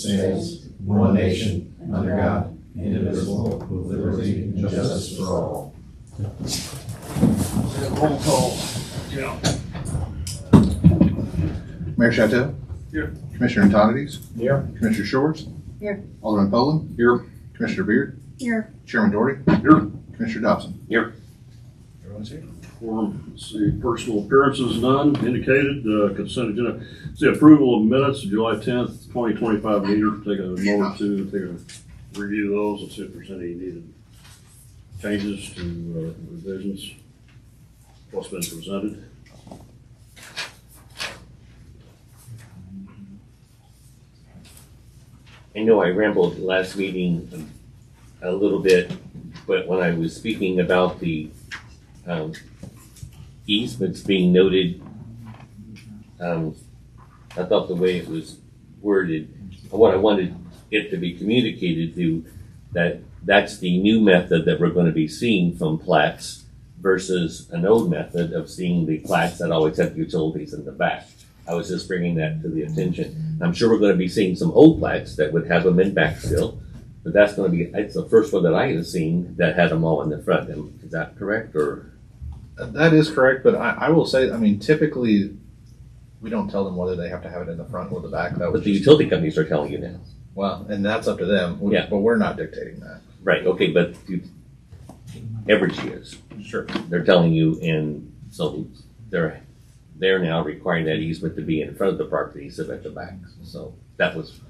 stands one nation under God, indivisible, with liberty and justice for all. Roll call. Yeah. Mayor Chateau? Here. Commissioner Antonides? Here. Commissioner Shores? Here. Alderman Poland? Here. Commissioner Beard? Here. Chairman Doherty? Here. Commissioner Dobson? Here. Everyone's here. Let's see, personal appearances, none indicated. Consent agenda. See, approval of minutes of July 10th, 2025 meeting. Take a moment to take a review those and see if there's any needed changes to revisions. What's been presented. I know I rambled last meeting a little bit, but when I was speaking about the easements being noted, I thought the way it was worded, what I wanted it to be communicated to, that's the new method that we're going to be seeing from plats versus an old method of seeing the plats that always have utilities in the back. I was just bringing that to the attention. I'm sure we're going to be seeing some old plats that would have them in back still, but that's going to be, it's the first one that I have seen that had them all in the front. Is that correct, or? That is correct, but I will say, I mean, typically, we don't tell them whether they have to have it in the front or the back. That But was the just, utility companies are telling you now. well, and that's up to them. Yeah. But we're not dictating that. Right, okay, but average years, Sure. they're telling you, and so they're now requiring that easement to be in front of the property instead of at the back. So that was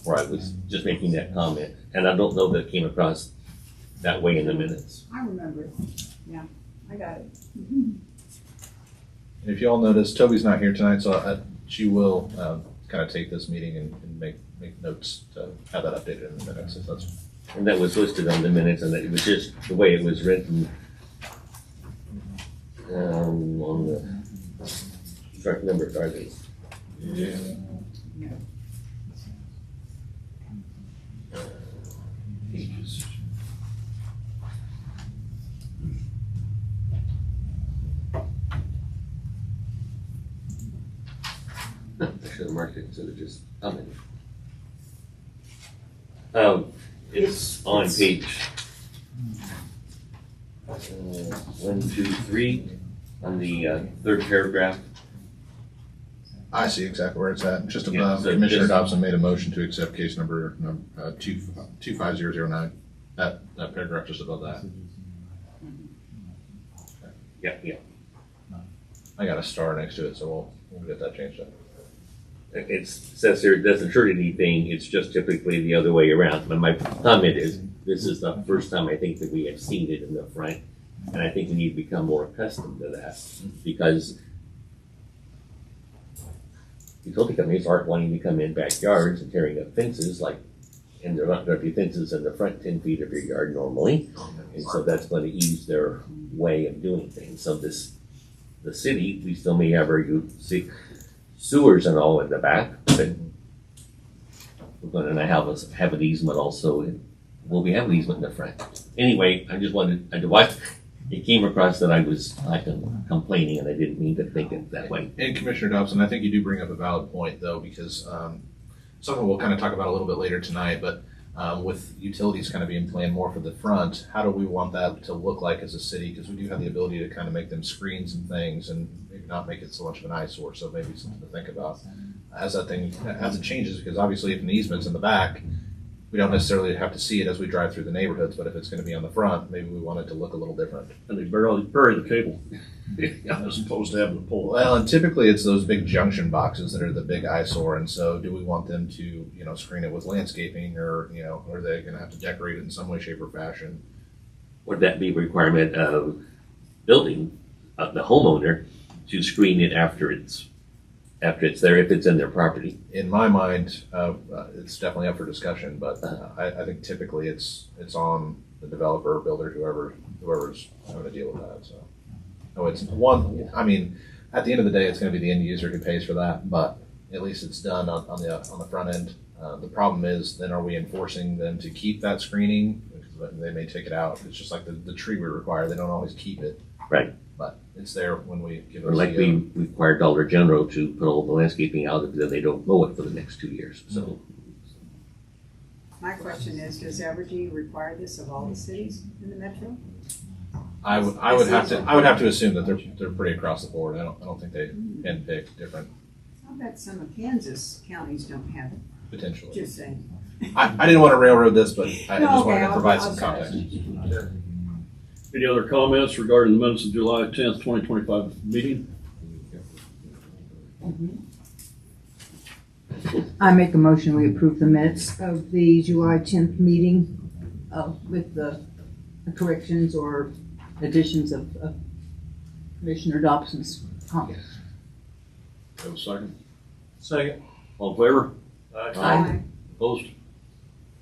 where I was just making that comment, and I don't know that it came across that way in the minutes. I remember it. Yeah, I got it. And if you all notice, Toby's not here tonight, so she will kind of take this meeting and make notes to have that updated in the minutes. If that's And that was listed on the minutes, and it was just the way it was written on the, sorry, numbers are these? Yeah. Pages. I should have marked it instead of just commenting. It's on page 1, 2, 3 on the third paragraph. I see exactly where it's at. Just Yeah, above, so Commissioner just- Dobson made a motion to accept case number 25009. That paragraph just above that. Yeah. I got a star next to it, so we'll get that changed up. It says here, it doesn't hurt anything, it's just typically the other way around. But my comment is, this is the first time I think that we have seen it in the front, and I think we need to become more accustomed to that, because utility companies aren't wanting to come in backyards and tearing up fences, and there aren't going to be fences in the front 10 feet of your yard normally, and so that's going to ease their way of doing things. So the city, we still may have our sewers and all in the back, but we're going to have an easement also. Will we have an easement in the front? Anyway, I just wanted to watch. It came across that I was complaining, and I didn't mean to think it that way. And Commissioner Dobson, I think you do bring up a valid point, though, because something we'll kind of talk about a little bit later tonight, but with utilities kind of being planned more for the front, how do we want that to look like as a city? Because we do have the ability to kind of make them screens and things and maybe not make it so much of an eyesore, so maybe something to think about as it changes, because obviously if an easement's in the back, we don't necessarily have to see it as we drive through the neighborhoods, but if it's going to be on the front, maybe we want it to look a little different. And they bury the cable as opposed to having to pull it. Well, and typically it's those big junction boxes that are the big eyesore, and so do we want them to, screen it with landscaping, or, are they going to have to decorate it in some way, shape, or fashion? Would that be a requirement of building, of the homeowner, to screen it after it's there, if it's in their property? In my mind, it's definitely up for discussion, but I think typically it's on the developer, builder, whoever's having to deal with that. So, no, it's one. I mean, at the end of the day, it's going to be the end user who pays for that, but at least it's done on the front end. The problem is, then are we enforcing them to keep that screening? Because they may take it out. It's just like the tree we require; they don't always keep it. Right. But it's there when we give it. Or like we require Dollar General to put all the landscaping out, if they don't mow it for the next 2 years. So My question is, does Evergy require this of all the cities in the metro? I would have to assume that they're pretty across the board. I don't think they can pick different I bet some of Kansas counties don't have it, potentially. just saying. I didn't want to railroad this, but I No, just wanted okay, to provide I'll some context. Any other comments regarding the minutes of July 10th, 2025 meeting? I make a motion, we approve the minutes of the July 10th meeting with the corrections or additions of Commissioner Dobson's comments. Have a second? Second. All in favor? Aye. Opposed?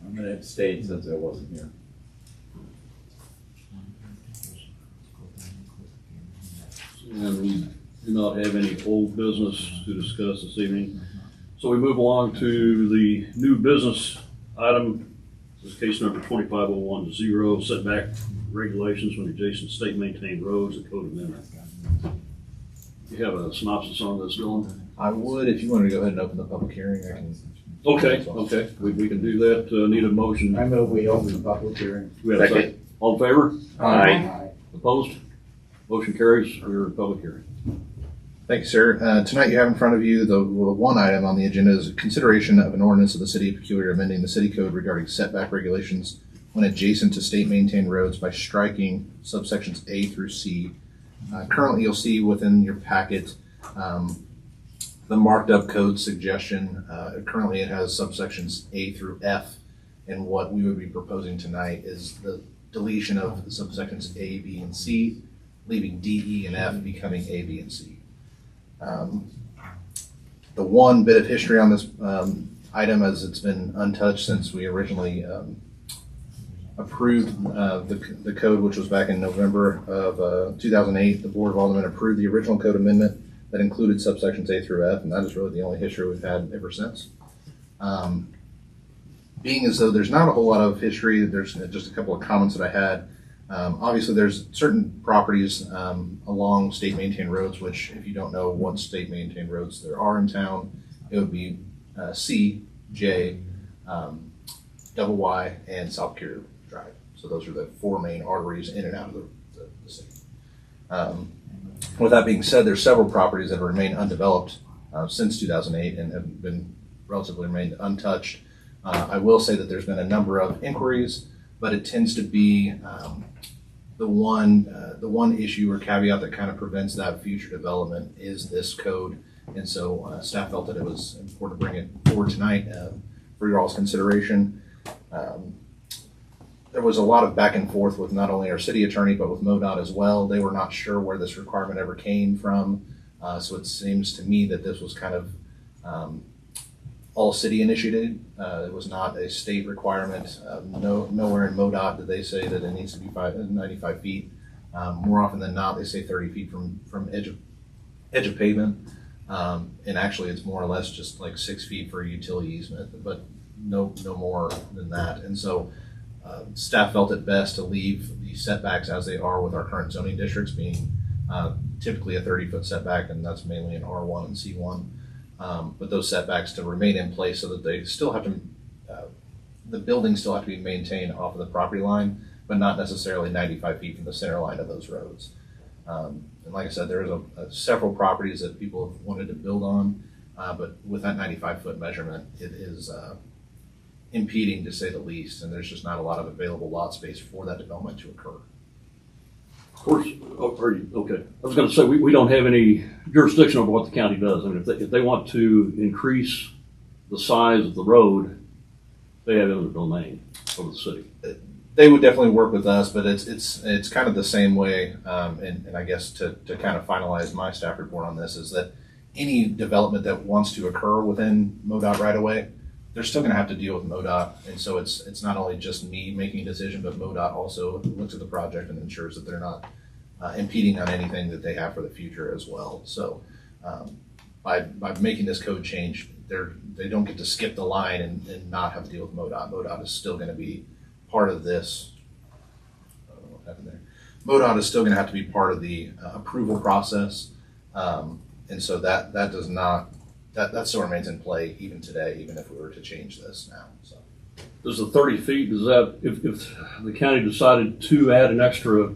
I'm gonna abstain since I wasn't here. And we do not have any old business to discuss this evening. So we move along to the new business item. This is case number 25010, setback regulations when adjacent state maintained roads and code amendment. You have a synopsis on this, Dylan? I would, if you wanted to go ahead and open the public hearing, I can. Okay, we can do that. Need a motion. I move we open the public hearing. We have a second. All in favor? Aye. Opposed? Motion carries. We're in public hearing. Thank you, sir. Tonight you have in front of you the one item on the agenda is consideration of an ordinance of the City of Peculiar amending the city code regarding setback regulations when adjacent to state maintained roads by striking subsections A through C. Currently, you'll see within your packet the marked up code suggestion. Currently, it has subsections A through F, and what we would be proposing tonight is the deletion of the subsections A, B, and C, leaving D, E, and F becoming A, B, and C. The one bit of history on this item, as it's been untouched since we originally approved the code, which was back in November of 2008. The Board of Aldermen approved the original code amendment that included subsections A through F, and that is really the only history we've had ever since. Being as though there's not a whole lot of history, there's just a couple of comments that I had. Obviously, there's certain properties along state maintained roads, which if you don't know what state maintained roads there are in town, it would be C, J, double Y, and South Carolina Drive. So those are the four main arteries in and out of the city. With that being said, there's several properties that have remained undeveloped since 2008 and have been relatively remained untouched. I will say that there's been a number of inquiries, but it tends to be the one issue or caveat that kind of prevents that future development is this code. And so staff felt that it was important to bring it forward tonight for your all's consideration. There was a lot of back and forth with not only our city attorney, but with MoDOT as well. They were not sure where this requirement ever came from. So it seems to me that this was kind of all city initiated. It was not a state requirement. Nowhere in MoDOT did they say that it needs to be 95 feet. More often than not, they say 30 feet from edge of pavement. And actually it's more or less just like 6 feet for a utility easement, but no more than that. And so staff felt it best to leave the setbacks as they are with our current zoning districts being typically a 30-foot setback, and that's mainly in R1 and C1. But those setbacks to remain in place so that they still have to, the buildings still have to be maintained off of the property line, but not necessarily 95 feet from the center line of those roads. And like I said, there's several properties that people have wanted to build on, but with that 95-foot measurement, it is impeding to say the least, and there's just not a lot of available lot space for that development to occur. Of course, okay. I was going to say, we don't have any jurisdiction over what the county does. I mean, if they want to increase the size of the road, they have eminent domain over the city. They would definitely work with us, but it's kind of the same way. And I guess to kind of finalize my staff report on this is that any development that wants to occur within MoDOT right away, they're still going to have to deal with MoDOT. And so it's not only just me making a decision, but MoDOT also looks at the project and ensures that they're not impeding on anything that they have for the future as well. So by making this code change, they don't get to skip the line and not have to deal with MoDOT. MoDOT is still going to be part of this. I don't know what happened there. MoDOT is still going to have to be part of the approval process. And so that does not, that still remains in play even today, even if we were to change this now. So Does the 30 feet, does that, if the county decided to add an extra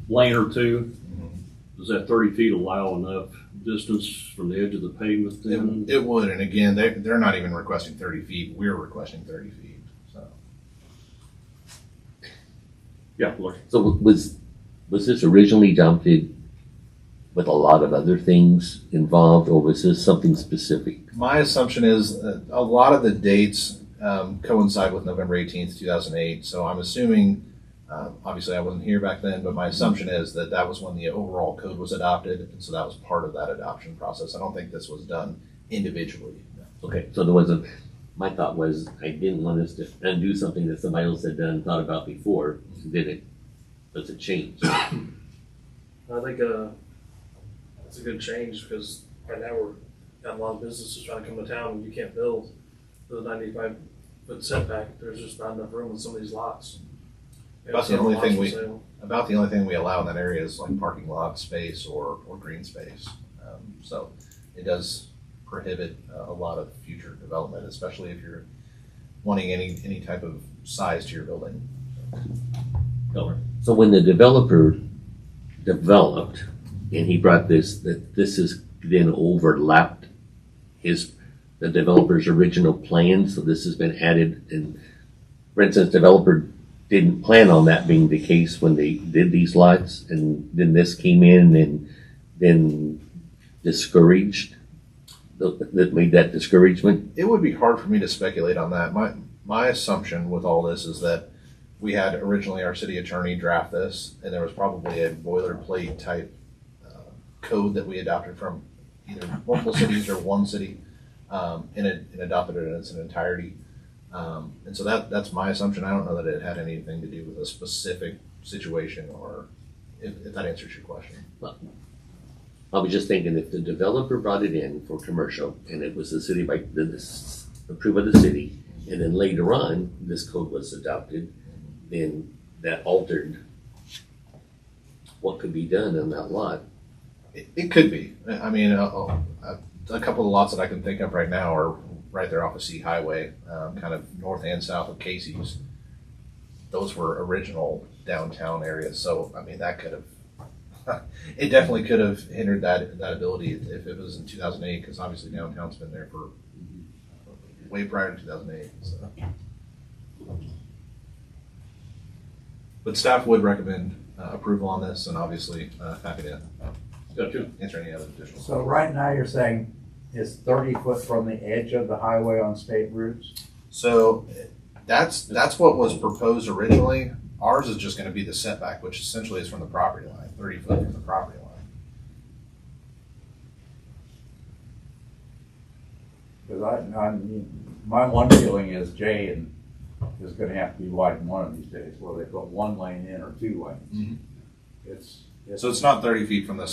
lane or two, does that 30 feet allow enough distance from the edge of the pavement then? It would, and again, they're not even requesting 30 feet, we're requesting 30 feet, so. Yeah, look, So was this originally adopted with a lot of other things involved, or was this something specific? My assumption is that a lot of the dates coincide with November 18th, 2008, so I'm assuming, obviously I wasn't here back then, but my assumption is that that was when the overall code was adopted, and so that was part of that adoption process. I don't think this was done individually. Okay, so there wasn't, my thought was, I didn't want us to undo something that somebody else had done and thought about before, did it? Does it change? I think it's a good change because right now we're got a lot of businesses trying to come to town and you can't build with a 95-foot setback. There's just not enough room in some of these lots. About the only thing we allow in that area is like parking lot space or green space. So it does prohibit a lot of future development, especially if you're wanting any type of size to your building. So when the developer developed, and he brought this, that this is then overlapped the developer's original plan, so this has been added, and for instance, developer didn't plan on that being the case when they did these lots, and then this came in and then discouraged, that made that discouragement? It would be hard for me to speculate on that. My assumption with all this is that we had originally our city attorney draft this, and there was probably a boilerplate type code that we adopted from either multiple cities or one city, and adopted it in its entirety. And so that's my assumption. I don't know that it had anything to do with a specific situation, or if that answers your question. I was just thinking, if the developer brought it in for commercial, and it was the city, like, this approved by the city, and then later on, this code was adopted, then that altered what could be done on that lot. It could be. I mean, a couple of lots that I can think of right now are right there off of Sea Highway, kind of north and south of Casey's. Those were original downtown areas, so I mean that could have, it definitely could have hindered that ability if it was in 2008, because obviously downtown's been there for way prior to 2008. So. But staff would recommend approval on this, and obviously happy to gotcha. answer any other additional. So right now you're saying it's 30 foot from the edge of the highway on state routes? So that's what was proposed originally. Ours is just going to be the setback, which essentially is from the property line, 30 foot from the property line. Because my one feeling is Jay is going to have to be widened one of these days, where they put one lane in or two lanes. Mm-hmm. So it's not 30 feet from the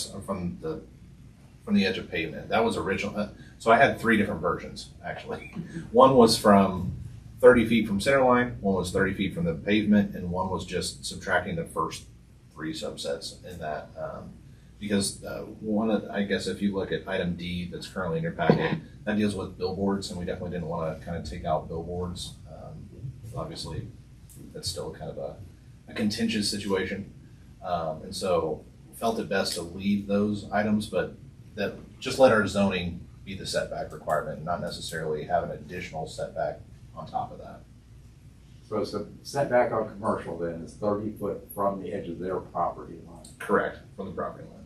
edge of pavement. That was original. So I had three different versions actually. One was from 30 feet from center line, one was 30 feet from the pavement, and one was just subtracting the first three subsets in that. Because I guess if you look at item D that's currently in your packet, that deals with billboards, and we definitely didn't want to kind of take out billboards. Obviously, that's still kind of a contentious situation. And so felt it best to leave those items, but that just let our zoning be the setback requirement, and not necessarily have an additional setback on top of that. So it's a setback on commercial then is 30 foot from the edge of their property line. Correct, from the property line.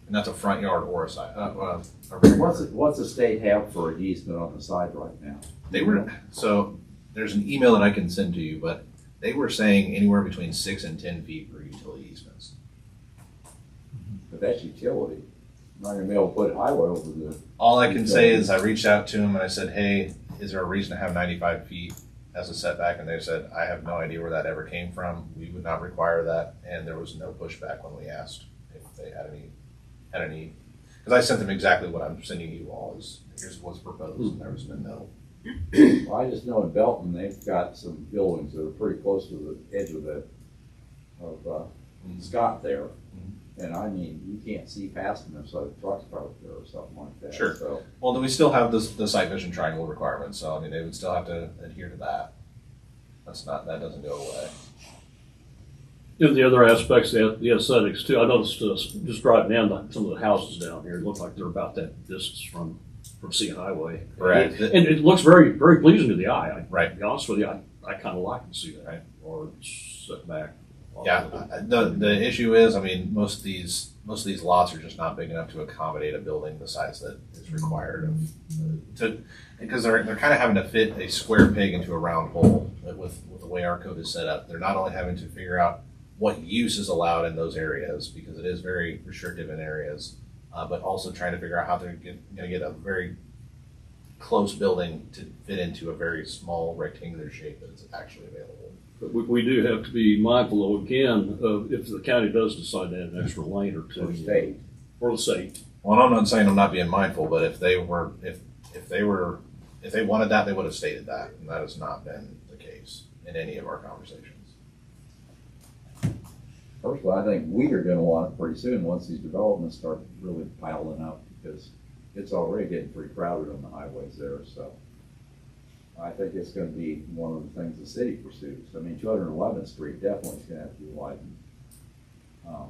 And that's a front yard or a side. A rear yard. What's the state have for an easement on the side right now? So there's an email that I can send to you, but they were saying anywhere between 6 and 10 feet for utility easements. But that's utility. Not gonna be able to put a highway over the. All I can say is I reached out to them and I said, hey, is there a reason to have 95 feet as a setback? And they said, I have no idea where that ever came from. We would not require that. And there was no pushback when we asked if they had any, because I sent them exactly what I'm sending you all, is here's what's proposed, and there was been no. Well, I just know in Belton, they've got some buildings that are pretty close to the edge of Scott there. And I mean, you can't see past them if so trucks parked there or something like that. Sure. So, Well, then we still have the sight vision triangle requirement, so I mean, they would still have to adhere to that. that doesn't go away. And the other aspects, the aesthetics too, I noticed just driving down some of the houses down here, it look like they're about that distance from Sea Highway. Right. And it looks very, very pleasing to the eye. Right. To be honest with you, I kind of like to see that. Right. Or sit back. Yeah, the issue is, I mean, most of these lots are just not big enough to accommodate a building the size that is required because they're kind of having to fit a square peg into a round hole with the way our code is set up. They're not only having to figure out what use is allowed in those areas, because it is very restrictive in areas, but also trying to figure out how they're going to get a very close building to fit into a very small rectangular shape that is actually available. But we do have to be mindful, though, again, of if the county does decide to add an extra lane or two. For state. For the state. Well, I'm not saying I'm not being mindful, but if they wanted that, they would have stated that, and that has not been the case in any of our conversations. Personally, I think we are gonna want it pretty soon, once these developments start really piling up, because it's already getting pretty crowded on the highways there, so. I think it's gonna be one of the things the city pursues. I mean, 211th Street definitely is gonna have to be widened. I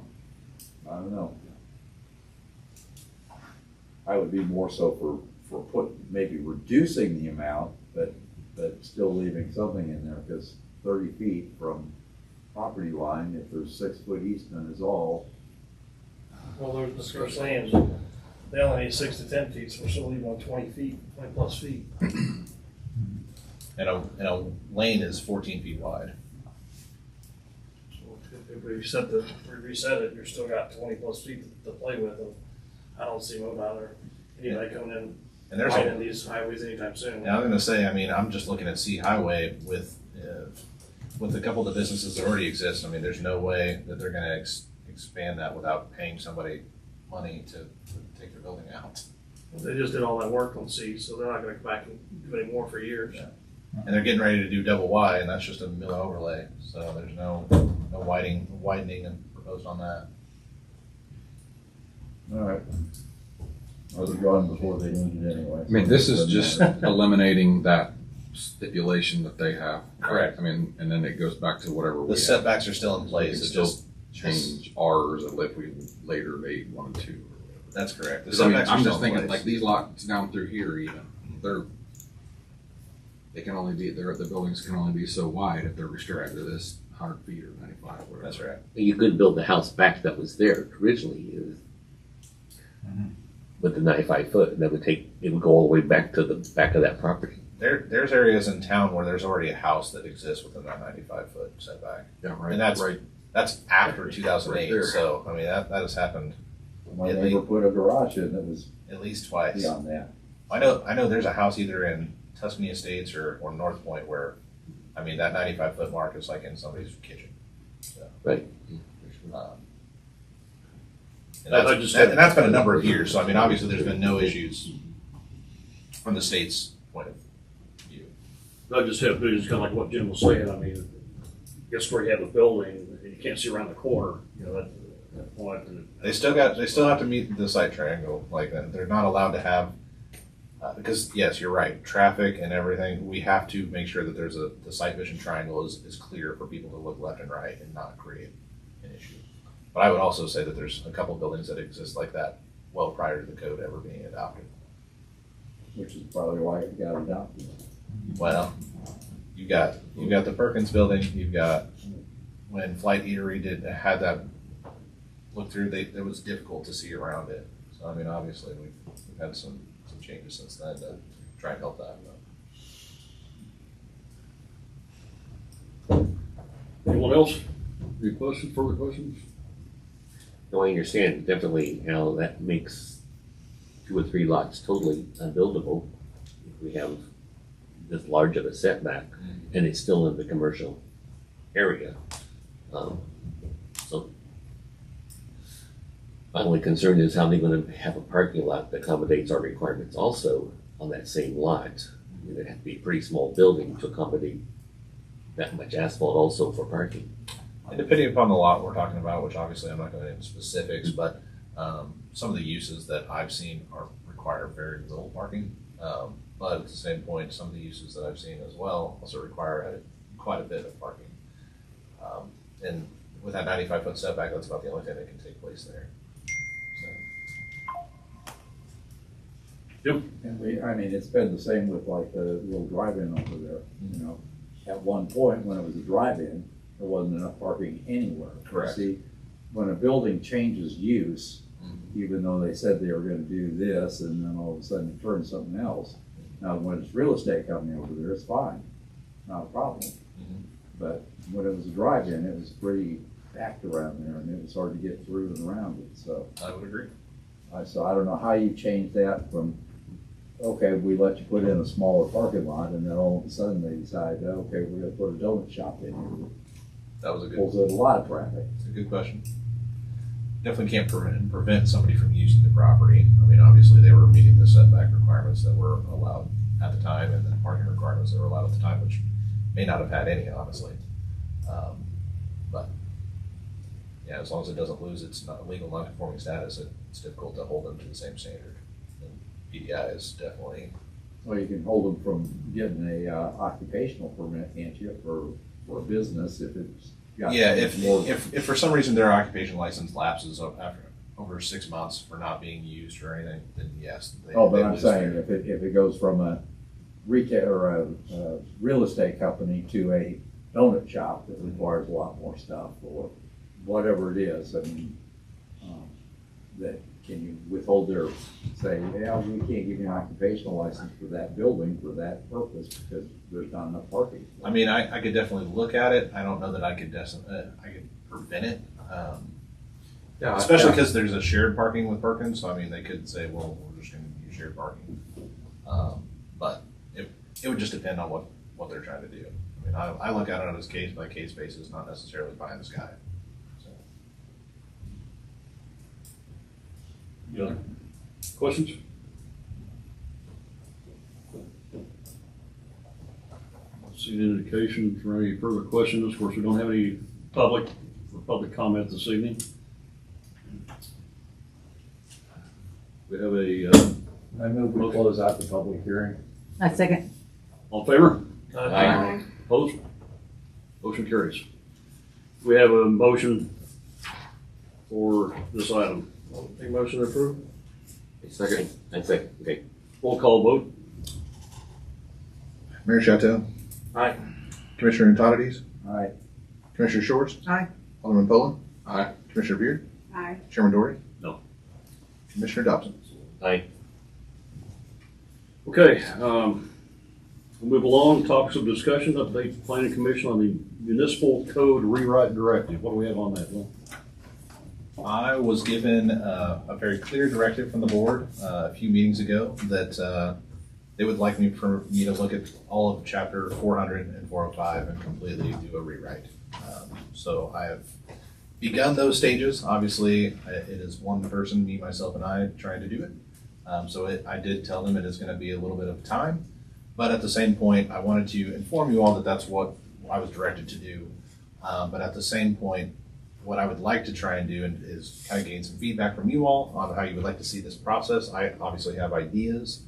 don't know. I would be more so for maybe reducing the amount, but still leaving something in there, because 30 feet from property line, if there's 6 foot easement is all. Well, they're saying they only need 6 to 10 feet, so we're still leaving on 20 feet, 20 plus feet. And a lane is 14 feet wide. So if we reset it, you're still got 20 plus feet to play with, and I don't see MoDOT or anybody coming in And there's widening these highways anytime soon. Now, I'm going to say, I mean, I'm just looking at Sea Highway with a couple of the businesses that already exist. I mean, there's no way that they're going to expand that without paying somebody money to take their building out. They just did all that work on C, so they're not gonna come back and do any more for years. Yeah. And they're getting ready to do double Y, and that's just a mill overlay. So there's no widening and proposed on that. All right. Or they're gone before they need it anyway. I mean, this is just eliminating that stipulation that they have. Correct. I mean, and then it goes back to whatever we The have. setbacks are still in We place. can It's still just change ours if we later made 1 and 2 or whatever. that's correct. The 'Cause I mean, setbacks are I'm still just in thinking, place. like, these lots down through here even, they can only be, the buildings can only be so wide if they're restricted to this 100 feet or 95, whatever. That's right. You couldn't build the house back that was there originally. With the 95 foot, and that would it would go all the way back to the back of that property. There's areas in town where there's already a house that exists within that 95-foot setback. Yeah, right. And that's right. That's after 2008. Right there. So I mean that has happened My neighbor put a garage in that was at least twice. beyond that. I know there's a house either in Tuscany Estates or North Point where, I mean, that 95-foot mark is like in somebody's kitchen. So, Right. and that's been a number of years. So I mean, obviously there's been no issues from the state's point of view. I just have visions, kind of like what Jim was saying. I mean, guess where you have a building, and you can't see around the corner, you know, that point. And They still have to meet the site triangle. Like they're not allowed to have because yes, you're right. Traffic and everything. We have to make sure that the sight vision triangle is clear for people to look left and right and not create an issue. But I would also say that there's a couple buildings that exist like that well prior to the code ever being adopted. Which is probably why it got adopted. Well, you got the Perkins building. You've got when Flight Eatery had that look through. It was difficult to see around it. So I mean, obviously we've had some changes since then to try and help that. anyone else? Any questions? Further questions? No, I understand definitely how that makes 2 or 3 lots totally unbuildable if we have this large of a setback and it's still in the commercial area. So my only concern is how they're going to have a parking lot that accommodates our requirements also on that same lot. It'd have to be a pretty small building to accommodate that much asphalt also for parking. And depending upon the lot we're talking about, which obviously I'm not going to get into specifics, but some of the uses that I've seen require very little parking. But at the same point, some of the uses that I've seen as well also require quite a bit of parking. And with that 95-foot setback, that's about the only thing that can take place there. So, And I mean, it's been the same with like the little drive-in over there, you know. At one point, when it was a drive-in, there wasn't enough parking anywhere. Correct. See, when a building changes use, even though they said they were gonna do this, and then all of a sudden it turns something else. Now, when it's real estate company over there, it's fine, not a problem. Mhm. But when it was a drive-in, it was pretty packed around there, and it was hard to get through and around it, so. I would agree. So I don't know how you change that from, okay, we let you put in a smaller parking lot, and then all of a sudden they decide, okay, we're gonna put a donut shop in here. That was a good, Pulls in a lot of traffic. it's a good question. Definitely can't prevent somebody from using the property. I mean, obviously, they were meeting the setback requirements that were allowed at the time, and the parking requirements that were allowed at the time, which may not have had any, honestly. But, yeah, as long as it doesn't lose its legal non-conforming status, it's difficult to hold them to the same standard. And PDI is definitely, Well, you can hold them from getting a occupational permit, can't you, for a business if it's got. yeah, if more- for some reason their occupation license lapses after over 6 months for not being used or anything, then yes. Oh, but they I'm lose saying their- if it goes from a retail or a real estate company to a donut shop that requires a lot more stuff or whatever it is, I mean, that can you withhold their, say, yeah, we can't give you an occupational license for that building for that purpose because there's not enough parking. I mean, I could definitely look at it. I don't know that I could I could prevent it. Yeah, Especially because there's a shared parking with Perkins, so I mean, they could say, well, we're just gonna use shared parking. But it would just depend on what they're trying to do. I mean, I look at it on a case by case basis, not necessarily pie in the sky. So, Any other questions? See the indication for any further questions. Of course, we don't have any public comment this evening. We have a, I move we close out the public hearing. I second. all in favor? Aye. Opposed? Motion carries. We have a motion for this item. Make a motion to approve? Second. I second, okay. Roll call vote. Mayor Chateau, Aye. Commissioner Natatides, All right, Commissioner Shores, Aye. Alderman Poland, Aye. Commissioner Beard, Aye. Chairman Dory. No. Commissioner Dobson. Aye. Okay, we'll move along. Topics of discussion, update planning commission on the municipal code rewrite directive. What do we have on that, Will? I was given a very clear directive from the board a few meetings ago that they would like me to look at all of chapter 400 and 405 and completely do a rewrite. So I have begun those stages. Obviously, it is one person, me, myself, and I trying to do it. I did tell them it is going to be a little bit of time, but at the same point, I wanted to inform you all that that's what I was directed to do. But at the same point, what I would like to try and do is kind of gain some feedback from you all on how you would like to see this process. I obviously have ideas,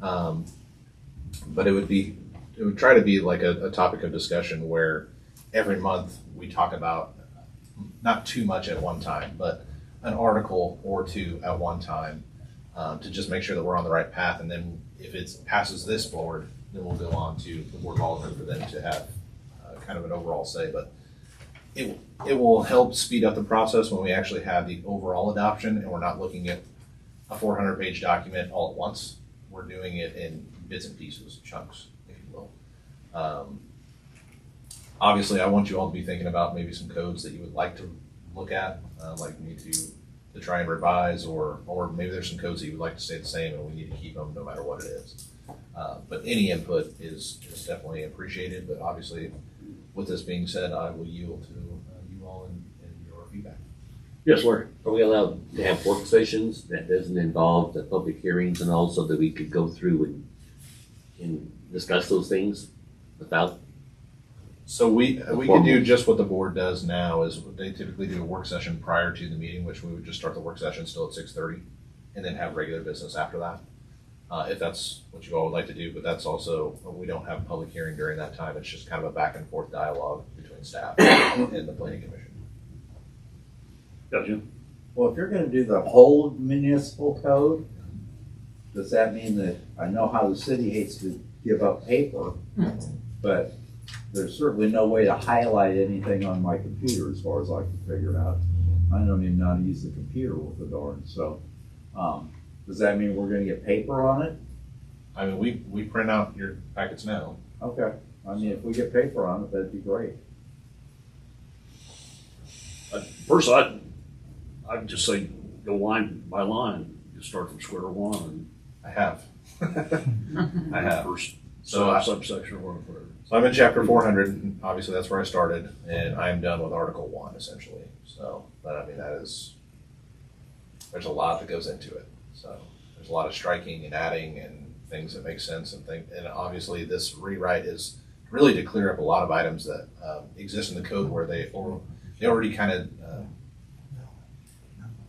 but it would try to be like a topic of discussion where every month we talk about not too much at one time, but an article or two at one time to just make sure that we're on the right path. And then if it passes this board, then we'll go on to the Board of Aldermen for them to have kind of an overall say. But it will help speed up the process when we actually have the overall adoption and we're not looking at a 400-page document all at once. We're doing it in bits and pieces, chunks, if you will. Obviously, I want you all to be thinking about maybe some codes that you would like to look at, like me to try and revise, or maybe there's some codes that you would like to stay the same and we need to keep them no matter what it is. But any input is definitely appreciated, but obviously, with this being said, I will yield to you all in your feedback. Yes, Larry. Are we allowed to have work sessions that doesn't involve the public hearings and also that we could go through and discuss those things without? So we could do just what the board does now is they typically do a work session prior to the meeting, which we would just start the work session still at 6:30 and then have regular business after that. if that's what you all would like to do, but that's also, we don't have a public hearing during that time. It's just kind of a back and forth dialogue between staff and the planning commission. Gotcha. Well, if you're gonna do the whole municipal code, does that mean that, I know how the city hates to give up paper, but there's certainly no way to highlight anything on my computer as far as I can figure out. I don't even know how to use the computer with the darn, so, does that mean we're gonna get paper on it? I mean, we print out your packets now. Okay, I mean, if we get paper on it, that'd be great. Personally, I'd just say go line by line, just start from square one I have. and I have. first So subsection or whatever. So I'm in chapter 400, and obviously that's where I started, and I am done with Article 1, essentially. So, but I mean, there's a lot that goes into it. So there's a lot of striking and adding and things that make sense and obviously this rewrite is really to clear up a lot of items that exist in the code where they already kind of,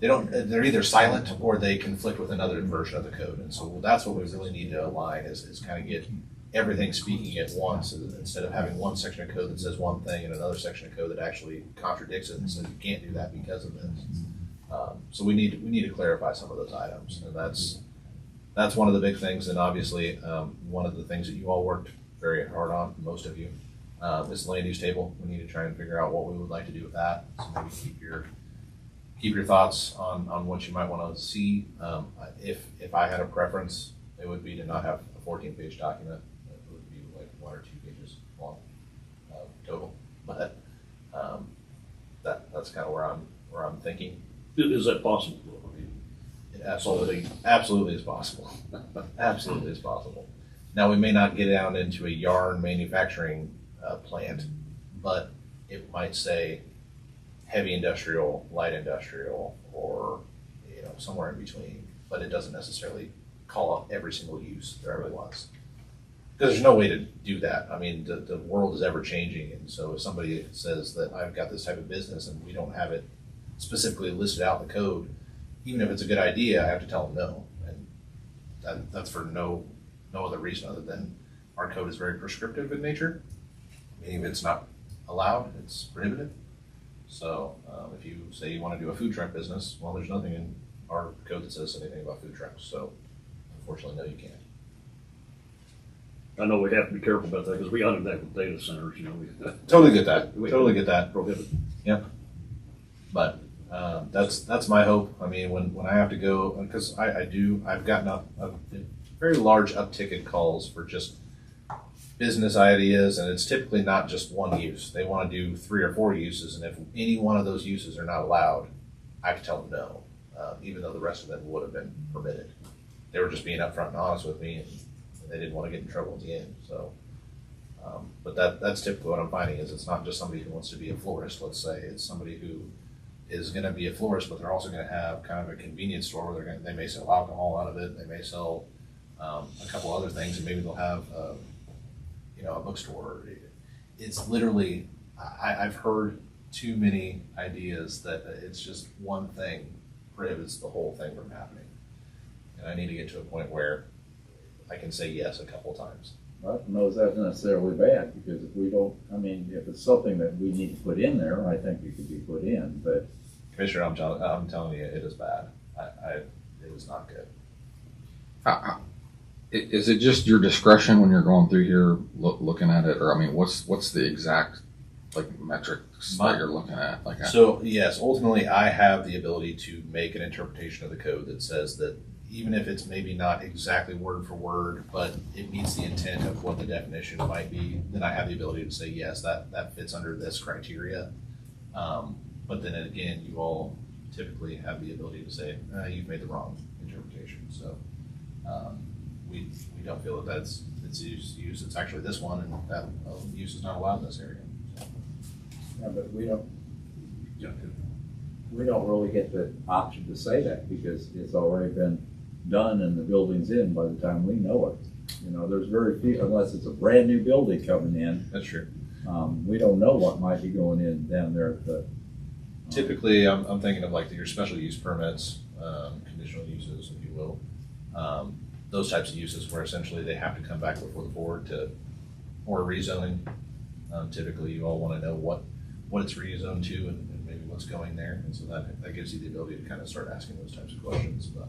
they're either silent or they conflict with another version of the code. And so that's what we really need to align is kind of get everything speaking at once instead of having one section of code that says one thing and another section of code that actually contradicts it and says you can't do that because of this. So we need to clarify some of those items, and that's one of the big things. And obviously, one of the things that you all worked very hard on, most of you, is the land use table. We need to try and figure out what we would like to do with that. So maybe keep your thoughts on what you might want to see. If I had a preference, it would be to not have a 14-page document. It would be like 1 or 2 pages long total. But that's kind of where I'm thinking. Is that possible? It absolutely is possible. Absolutely is possible. Now, we may not get down into a yarn manufacturing plant, but it might say heavy industrial, light industrial, or somewhere in between. But it doesn't necessarily call out every single use there ever was. Because there's no way to do that. I mean, the world is ever changing, and so if somebody says that I've got this type of business and we don't have it specifically listed out in the code, even if it's a good idea, I have to tell them no. And that's for no other reason other than our code is very prescriptive in nature. Meaning if it's not allowed, it's prohibited. So if you say you want to do a food truck business, well, there's nothing in our code that says anything about food trucks. So unfortunately, no, you can't. I know we have to be careful about that because we got into that with data centers, Totally get that. Totally get that. Prohibit. Yep. But that's my hope. I mean, when I have to go, because I've gotten a very large uptick in calls for just business ideas, and it's typically not just one use. They want to do 3 or 4 uses, and if any one of those uses are not allowed, I have to tell them no, even though the rest of them would have been permitted. They were just being upfront and honest with me, and they didn't want to get in trouble at the end. So, but that's typically what I'm finding is it's not just somebody who wants to be a florist, let's say. It's somebody who is going to be a florist, but they're also going to have kind of a convenience store where they may sell alcohol out of it. They may sell a couple other things, and maybe they'll have a bookstore. It's literally, I've heard too many ideas that it's just one thing prohibits the whole thing from happening. And I need to get to a point where I can say yes a couple times. I don't know if that's necessarily bad, because if we don't, I mean, if it's something that we need to put in there, I think it could be put in, but. Commissioner, I'm telling you, it is bad. It is not good. Is it just your discretion when you're going through here looking at it, or I mean, what's the exact metrics that you're looking at? So yes, ultimately, I have the ability to make an interpretation of the code that says that even if it's maybe not exactly word for word, but it meets the intent of what the definition might be, then I have the ability to say yes, that fits under this criteria. But then again, you all typically have the ability to say you've made the wrong interpretation. So. We don't feel that it's use. It's actually this one, and that use is not allowed in this area. So. Yeah, but we don't really get the option to say that because it's already been done and the building's in by the time we know it. There's very few, unless it's a brand new building coming in. That's true. We don't know what might be going in down there at the. Typically, I'm thinking of your special use permits, conditional uses, if you will. those types of uses where essentially they have to come back before the board or rezoning. Typically, you all want to know what it's rezoned to and maybe what's going there. And so that gives you the ability to kind of start asking those types of questions. But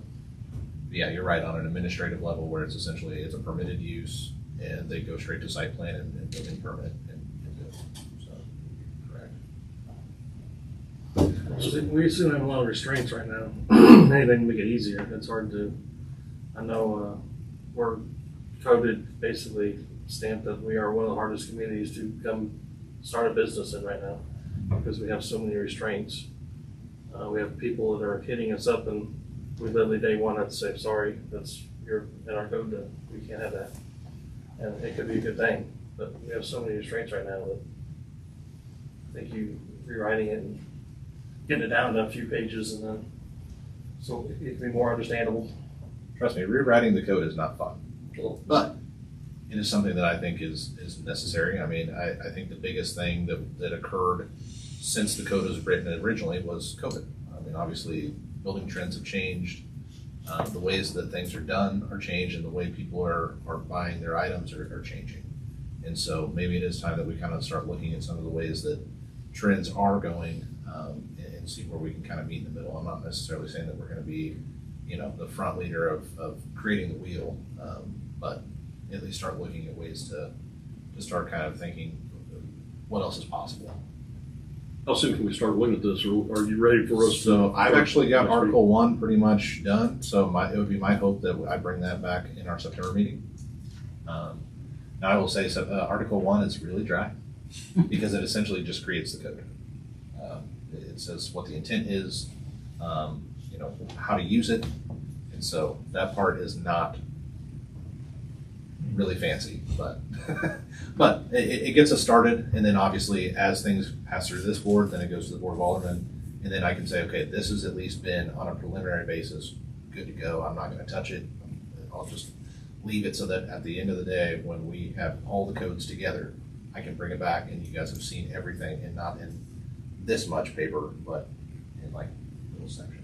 yeah, you're right, on an administrative level where it's essentially, it's a permitted use and they go straight to site plan and building permit and build. So, correct. So we still have a lot of restraints right now. Anything to make it easier, it's hard to, I know, we're coded, basically stamped that we are one of the hardest communities to come start a business in right now, because we have so many restraints. We have people that are hitting us up, and we literally day one have to say, sorry, you're in our code, that we can't have that. And it could be a good thing, but we have so many restraints right now that I think you rewriting it and getting it down to a few pages, and then so it can be more understandable. Trust me, rewriting the code is not fun, but it is something that I think is necessary. I mean, I think the biggest thing that occurred since the code was written originally was COVID. I mean, obviously, building trends have changed. The ways that things are done are changed, and the way people are buying their items are changing. And so maybe it is time that we kind of start looking at some of the ways that trends are going, and see where we can kind of meet in the middle. I'm not necessarily saying that we're going to be, the front leader of creating the wheel, but at least start looking at ways to start kind of thinking what else is possible. How soon can we start looking at this, or are you ready for us to? So I've actually got Article 1 pretty much done, so it would be my hope that I bring that back in our September meeting. Now I will say, Article 1 is really dry because it essentially just creates the code. It says what the intent is, how to use it, and so that part is not really fancy, but but it gets us started, and then obviously as things pass through this board, then it goes to the Board of Aldermen, and then I can say, okay, this has at least been on a preliminary basis good to go. I'm not going to touch it. I'll just leave it so that at the end of the day, when we have all the codes together, I can bring it back and you guys have seen everything, and not in this much paper, but in like little sections.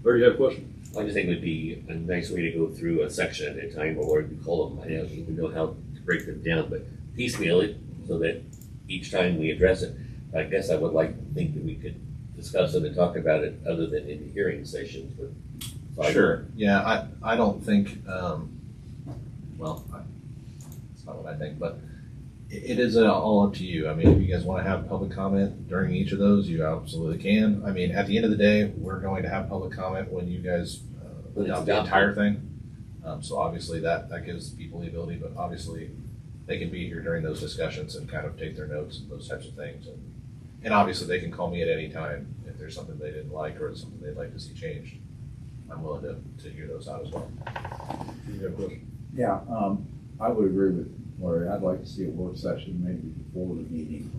There you have a question? I just think it would be a nice way to go through a section at a time, or whatever we call them. I don't even know how to break them down, but piecemeal it so that each time we address it. I guess I would like to think that we could discuss it and talk about it other than in the hearing sessions. But Sure. Yeah, I don't think, well, it's not what I think, but it is all up to you. I mean, if you guys want to have public comment during each of those, you absolutely can. I mean, at the end of the day, we're going to have public comment when you guys adopt the entire thing. So obviously that gives people the ability, but obviously they can be here during those discussions and kind of take their notes and those types of things. And obviously they can call me at any time if there's something they didn't like or something they'd like to see changed. I'm willing to hear those out as well. You have a question? Yeah, I would agree with Larry. I'd like to see a work session maybe before the meeting,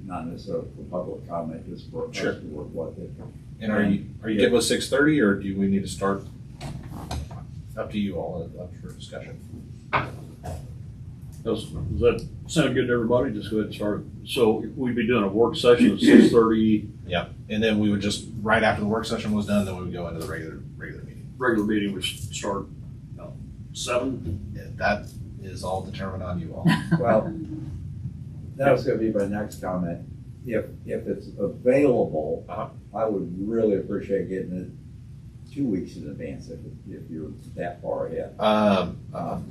not necessarily for public comment, just for us Sure. to work with it. And are you good with 6:30, or do we need to start? Up to you all, up for discussion. Does that sound good to everybody? Just go ahead and start. So we'd be doing a work session at 6:30. Yeah, and then we would just, right after the work session was done, then we would go into the regular meeting. Regular meeting would start 7. And that is all determined on you all. Well, that was gonna be my next comment. If it's available, Uh-huh. I would really appreciate getting it 2 weeks in advance if you're that far ahead. I'm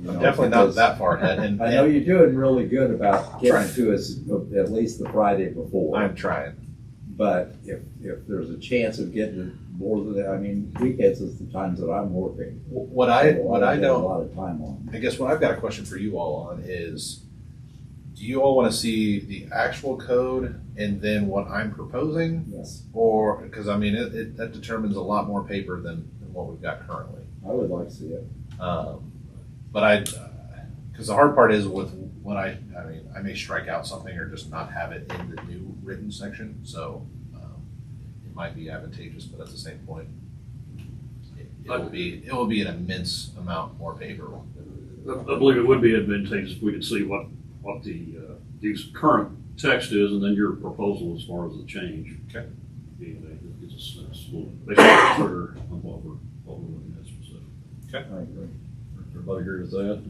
You know, definitely not because that far ahead, and I know you're doing really good about getting Trying. it to us at least the Friday before. I'm trying. But if there's a chance of getting it more than that, I mean, weekends is the times that I'm working. What I So have a don't, lot of time on. I guess what I've got a question for you all on is, do you all want to see the actual code and then what I'm proposing? Yes, Or, because I mean, that determines a lot more paper than what we've got currently. I would like to see it. But because the hard part is with what I mean, I may strike out something or just not have it in the new written section. So it might be advantageous, but at the same point, it will be an immense amount more paper. I believe it would be advantageous if we could see what the current text is, and then your proposal as far as the change. Okay. It's a little basically clearer on what we're Everybody agree with that?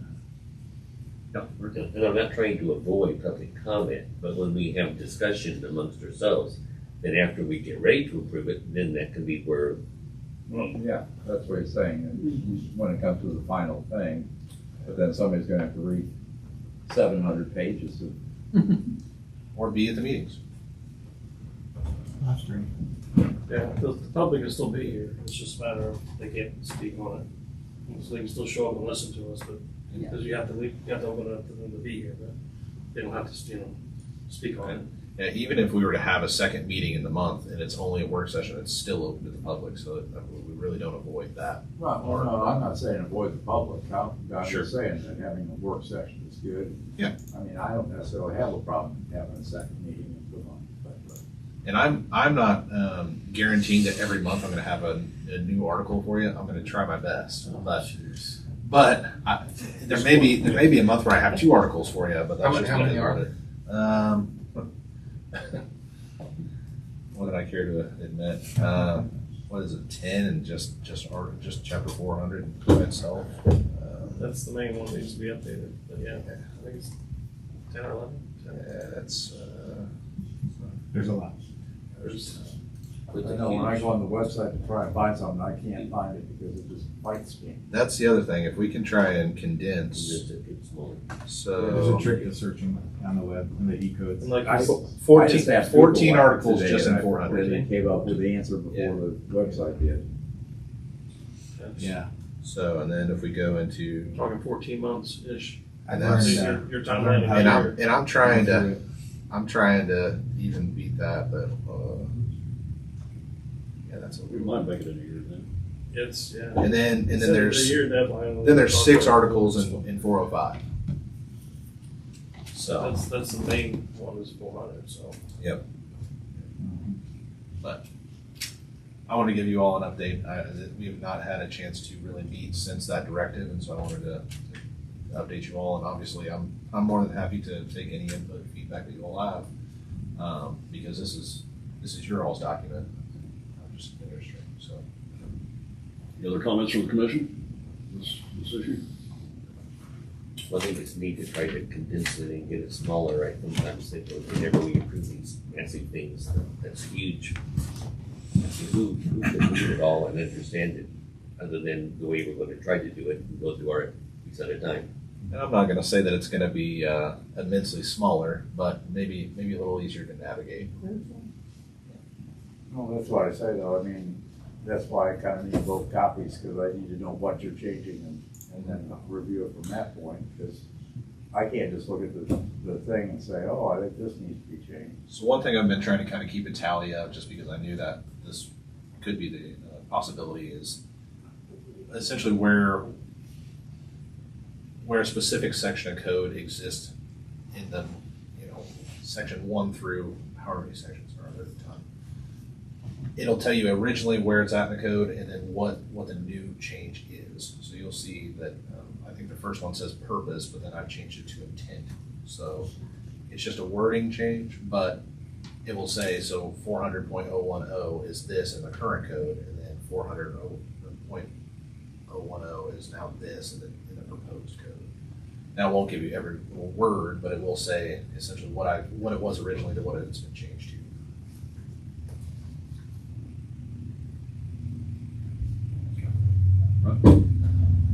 Yeah. And I'm not trying to avoid public comment, but when we have discussion amongst ourselves, then after we get ready to approve it, then that can be where, Well, yeah, that's what he's saying, and when it comes to the final thing, but then somebody's gonna have to read 700 pages of. Or be at the meetings. That's true. Yeah, the public will still be here, it's just a matter of they can't speak on it. So they can still show up and listen to us, but, because you have to open it up to them to be here, but they don't have to, speak on it. Yeah, even if we were to have a second meeting in the month and it's only a work session, it's still open to the public, so we really don't avoid that. Well, no, I'm not saying avoid the public, I'm Sure. just saying that having a work session is good. Yeah. I mean, I don't necessarily have a problem having a second meeting in the month, but. And I'm not guaranteeing that every month I'm going to have a new article for you. I'm going to try my best, but there may be a month where I have 2 articles for you. But that's How many just are there? More than I care to admit. What is it? 10 and just chapter 400 by itself. That's the main one that needs to be updated, but yeah, I think it's 10 or 11. 10. Yeah, that's There's a lot. there's. I know when I go on the website to try and find something, I can't find it because it just bites me. That's the other thing. If we can try and condense, just it gets smaller. There's so a trick to searching on the web in the e-codes. And like, I- 14, I just asked 14 Google articles today, just in and 400. They came up with the answer before Yeah. the website did. Yeah. So, and then if we go into, talking 14 months-ish. and Learned that's, that. Your timeline. And I'm trying to even beat that, but yeah, that's a We little. might make it in a year then. It's, yeah. And then It's there's a year deadline. then there's 6 articles in 405. So That's the main one is 400, so. I want to give you all an update. We have not had a chance to really meet since that directive, and so I wanted to update you all. And obviously, I'm more than happy to take any input and feedback that you all have, because this is your all's document. I'm just administrating. So Any other comments from the commission? This issue? Well, I think it's neat to try to condense it and get it smaller. I sometimes think whenever we approve these massive things, that's huge. Who can read it all and understand it, other than the way we're going to try to do it and go through our piece at a time. And I'm not going to say that it's going to be immensely smaller, but maybe a little easier to navigate. Well, that's why I say though, I mean, that's why I kind of need both copies, because I need to know what you're changing and then review it from that point, because I can't just look at the thing and say, oh, I think this needs to be changed. So one thing I've been trying to kind of keep a tally of, just because I knew that this could be the possibility, is essentially where a specific section of code exists in the, section 1 through however many sections are there at the time. It'll tell you originally where it's at in the code and then what the new change is. So you'll see that I think the first one says purpose, but then I've changed it to intent. So it's just a wording change, but it will say, so 400.010 is this in the current code, and then 400.010 is now this in the proposed code. Now, it won't give you every little word, but it will say essentially what it was originally to what it's been changed to.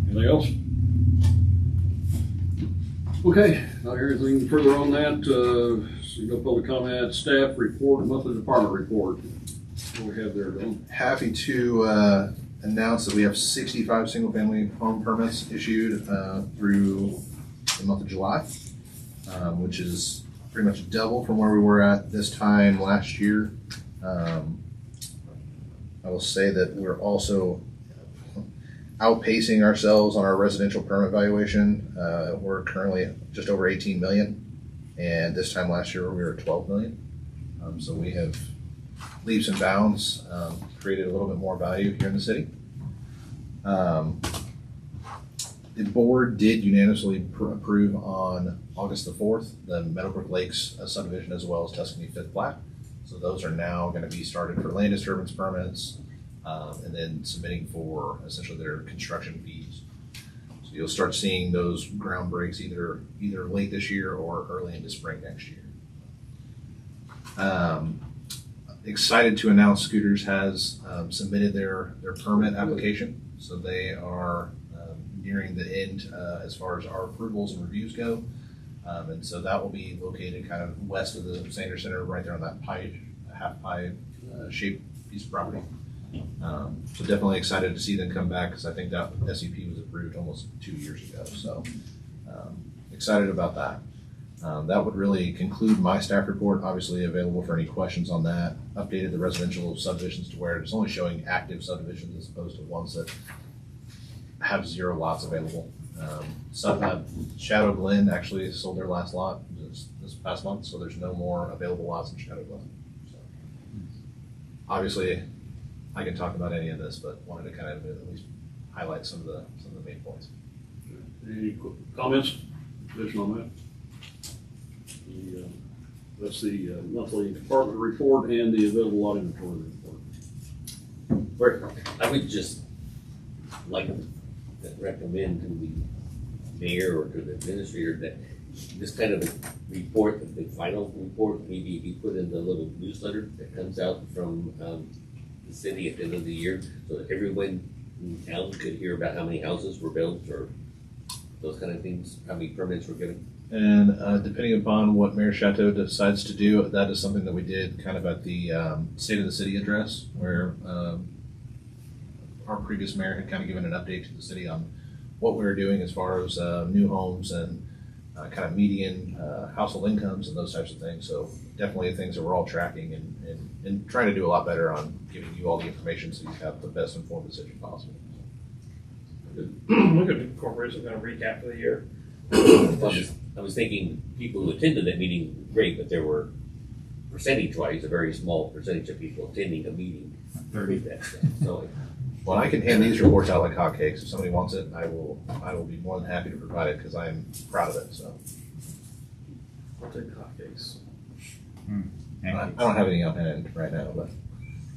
Anything else? Okay, not hearing anything further on that. So no public comment, staff report, monthly department report. What we have there, Don? Happy to announce that we have 65 single-family home permits issued through the month of July, which is pretty much double from where we were at this time last year. I will say that we're also outpacing ourselves on our residential permit valuation. We're currently just over 18 million, and this time last year we were at 12 million. So we have leaps and bounds created a little bit more value here in the city. The board did unanimously approve on August the 4th the Meadowbrook Lakes subdivision as well as Tuscany Fifth Plat. So those are now going to be started for land disturbance permits. and then submitting for essentially their construction fees. So you'll start seeing those ground breaks either late this year or early into spring next year. Excited to announce Scooters has submitted their permit application. So they are nearing the end as far as our approvals and reviews go. And so that will be located kind of west of the Sanders Center, right there on that half pie shaped piece of property. So definitely excited to see them come back because I think that SUP was approved almost 2 years ago. So excited about that. That would really conclude my staff report. Obviously available for any questions on that. Updated the residential subdivisions to where it's only showing active subdivisions as opposed to ones that have 0 lots available. Shadow Glen actually sold their last lot this past month, so there's no more available lots in Shadow Glen. So, obviously, I can talk about any of this, but wanted to kind of at least highlight some of the main points. Any comments, additional on that? That's the monthly department report and the available lot inventory report. I would just like to recommend to the mayor or to the administrator that this kind of a report, the final report, maybe be put in the little newsletter that comes out from the city at the end of the year, so that everyone in town could hear about how many houses were built or those kind of things, how many permits were given. And depending upon what Mayor Chateau decides to do, that is something that we did kind of at the State of the City address, where our previous mayor had kind of given an update to the city on what we were doing as far as new homes and kind of median household incomes and those types of things. So definitely things that we're all tracking and trying to do a lot better on giving you all the information so you have the best informed decision possible. We could incorporate some kind of recap for the year. I was thinking people who attended that meeting, great, but there were percentage-wise, a very small percentage of people attending a meeting with that stuff. So, well, I can hand these reports out like hotcakes. If somebody wants it, I will be more than happy to provide it because I am proud of it. So I'll take the hotcakes. I don't have any on hand right now, but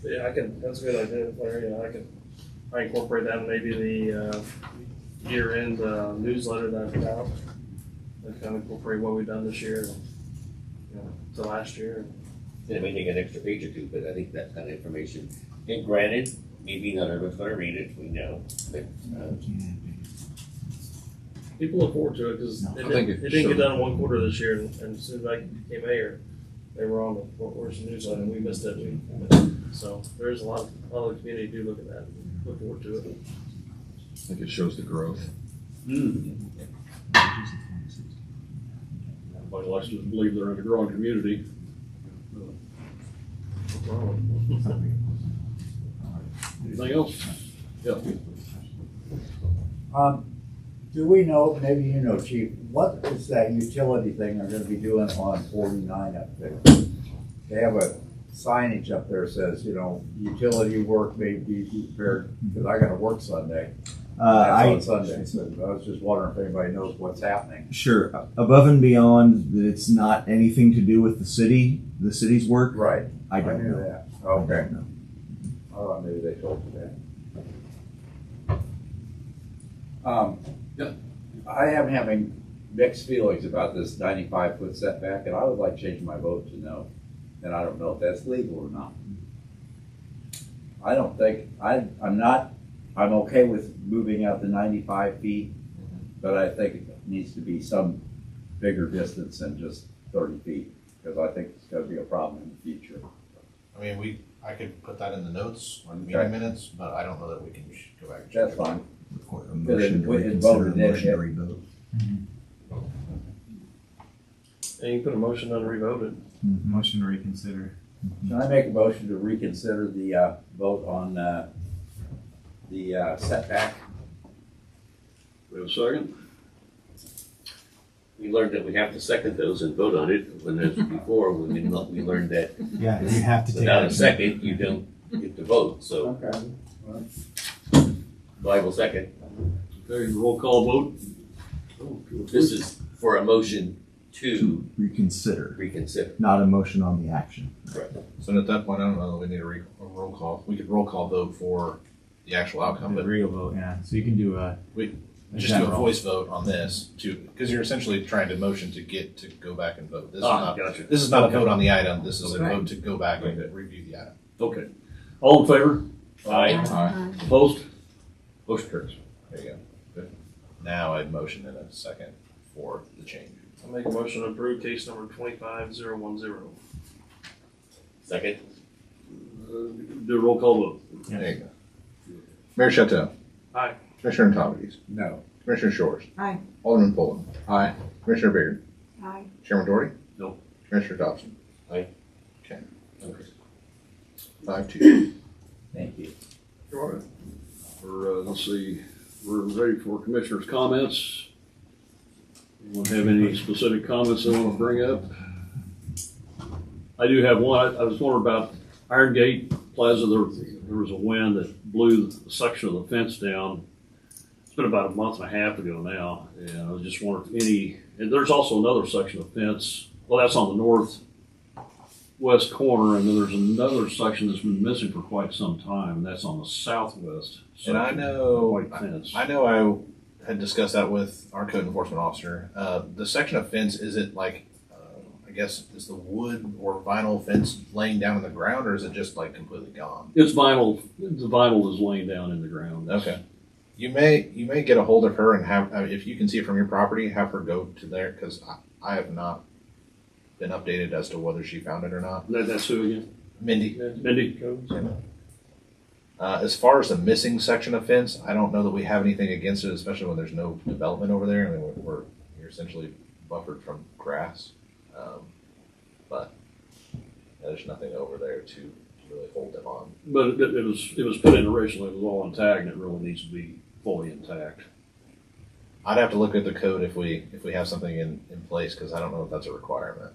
Yeah, that's a good idea, Larry. I incorporate that in maybe the year-end newsletter that I put out. And kind of incorporate what we've done this year, to last year. and it may take an extra page or two, but I think that kind of information, and granted, maybe not everyone's gonna read it, we know, but, People look forward to it because I think it didn't get done in 1 quarter this year, and as soon as I became mayor, they were on the Fort Worth newsletter, and we missed that week. So there's a lot of the community do look at that, look forward to it. I think it shows the growth. Everybody likes to believe they're in a growing community. Anything else? Yeah. Do we know, maybe you know, Chief, what is that utility thing they're gonna be doing on 49 up there? They have a signage up there that says, utility work may be prepared, because I gotta work Sunday. That's on Sunday, so I was just wondering if anybody knows what's happening. Sure. Above and beyond that, it's not anything to do with the city's work. Right. I don't knew know. that. I Okay. don't know. I thought maybe they told you that. I am having mixed feelings about this 95-foot setback, and I would like to change my vote to no. And I don't know if that's legal or not. I don't think, I'm okay with moving out the 95 feet, but I think it needs to be some bigger distance than just 30 feet, because I think it's gonna be a problem in the future. I mean, I could put that in the notes or the Okay. meeting minutes, but I don't know that we can go back. and check That's it. fine. A motion to we reconsider, voted a it, motion yeah. to revote. And you put a motion on revote it. Motion to reconsider. Can I make a motion to reconsider the vote on the setback? We have a second? we learned that we have to second those and vote on it, when as before, we learned that Yeah, you have to take. without a second, you don't get to vote, so Okay. Bible second. Okay, roll call vote. This is for a motion to reconsider, reconsider. not a motion on the action. So at that point, I don't know that we need a roll call. We could roll call vote for the actual outcome, The but real vote, yeah. So you can do a just do a general. voice vote on this too, because you're essentially trying to motion to get to go back and vote. Gotcha. This is not a vote on the item. This is a Okay. vote to go back and review the item. Okay. All in favor? Aye. Opposed? Motion carries. There you go. Good. Now I'd motion in a second for the change. I make a motion to approve case number 25010. Second? Do a roll call vote. There you go. Mayor Chateau. Aye. Commissioner Tompkins. No. Commissioner Shores. Aye. Alderman Fulham. Aye. Commissioner Beard. Aye. Chairman Doherty. No. Commissioner Dobson. Aye. Okay. 5-2. Thank you. All right. Let's see, we're ready for commissioners' comments. Anyone have any specific comments they want to bring up? I do have one. I was wondering about Iron Gate Plaza. There was a wind that blew a section of the fence down. It's been about a month and a half ago now, and I was just wondering if and there's also another section of fence. Well, that's on the northwest corner, and then there's another section that's been missing for quite some time, and that's on the southwest And I section. know, White fence. I know I had discussed that with our code enforcement officer. The section of fence, is it like, I guess, is the wood or vinyl fence laying down in the ground, or is it just like completely gone? It's vinyl. The vinyl is laying down in the ground. Okay. You may get a hold of her and have, if you can see it from your property, have her go to there, because I have not been updated as to whether she found it or not. That's who again? Mindy. Mindy. As far as the missing section of fence, I don't know that we have anything against it, especially when there's no development over there. I mean, you're essentially buffered from grass. But there's nothing over there to really hold them on. But it was put in originally. It was all intact, and it really needs to be fully intact. I'd have to look at the code if we have something in place, because I don't know if that's a requirement.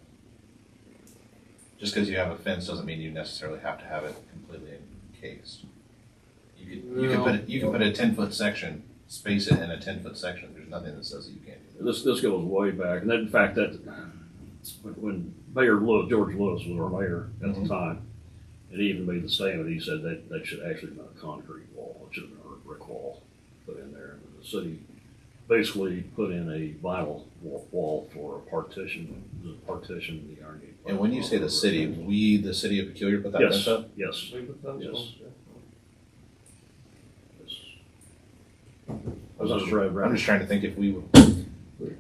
Just because you have a fence doesn't mean you necessarily have to have it completely encased. You can put a 10-foot section, space it in a 10-foot section. There's nothing that says that you can't do that. This goes way back, and in fact, that when Mayor Lewis, George Lewis was our mayor at the time, and he even made the statement. He said that should actually have been a concrete wall. It should have been a brick wall put in there. And the city basically put in a vinyl wall for a partition, the Iron Gate. And when you say the city, the city of Peculiar, put that Yes, fence up? yes, We put those Yes. on, yes. I was just right, I'm just trying to think if we would Where's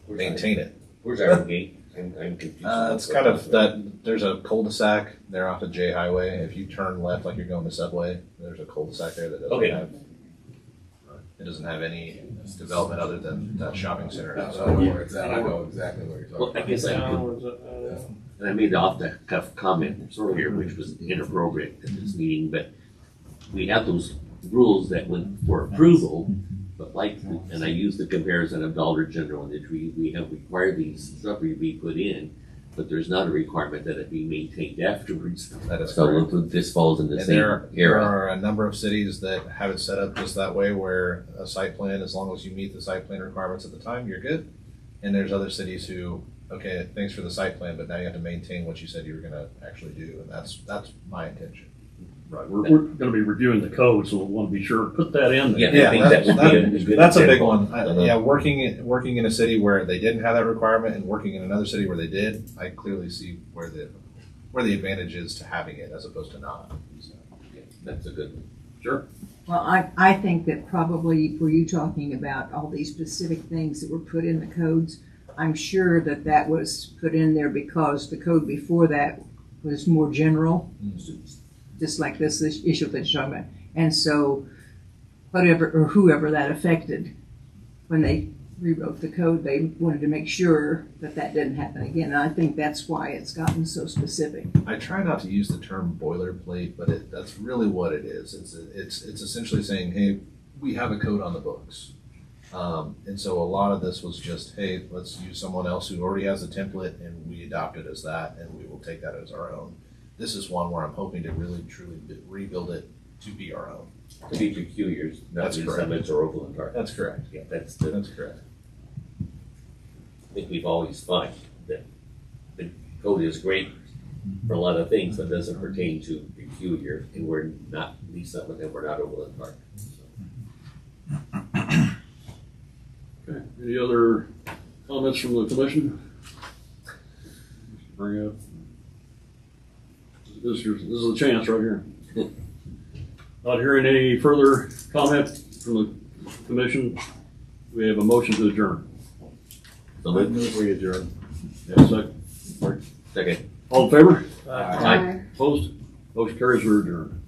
maintain it. Where's Iron Gate? I'm confused. It's kind of that, there's a cul-de-sac there off the J Highway. If you turn left like you're going to Subway, there's a cul-de-sac there that Okay. doesn't have any development other than that shopping center. I outside. know where it's at. I know exactly what you're Well, talking I guess I Now, could, is it, and I made the off-the-cuff comment earlier, which was inappropriate at this meeting, but we have those rules that went for approval, but like, and I used the comparison of Dollar General and we have required these shrubbery be put in, but there's not a requirement that it be maintained afterwards. That is So correct. this falls in the And same there era. are a number of cities that have it set up just that way, where a site plan, as long as you meet the site plan requirements at the time, you're good. And there's other cities who, okay, thanks for the site plan, but now you have to maintain what you said you were gonna actually do, and that's my intention. Right, we're going to be reviewing the code, so we want to be sure to put that in there. Yeah, I think that would be a good That's a big example. one. Uh-huh. Yeah, working in a city where they didn't have that requirement and working in another city where they did, I clearly see where the advantage is to having it as opposed to not. So, Yeah, that's a good one. Sure. Well, I think that probably for you talking about all these specific things that were put in the codes, I'm sure that was put in there because the code before that was more general, just like this issue that you're talking about. And so whatever or whoever that affected, when they rewrote the code, they wanted to make sure that didn't happen again. And I think that's why it's gotten so specific. I try not to use the term boilerplate, but that's really what it is. It's essentially saying, hey, we have a code on the books. And so a lot of this was just, hey, let's use someone else who already has a template and we adopt it as that and we will take that as our own. This is one where I'm hoping to really truly rebuild it to be our own. To be peculiar, not That's be correct. Summits or Overland Park. That's correct. Yeah, that's That's correct. think we've always fought that the code is great for a lot of things, but doesn't pertain to peculiar, and we're not, at least some of them, we're not Overland Park. Okay, any other comments from the commission? Bring up. This is the chance right here. Not hearing any further comment from the commission, we have a motion to adjourn. So moved. We adjourn. Yeah, second. Second. All in favor? Aye. Opposed? Motion carries, we're adjourned.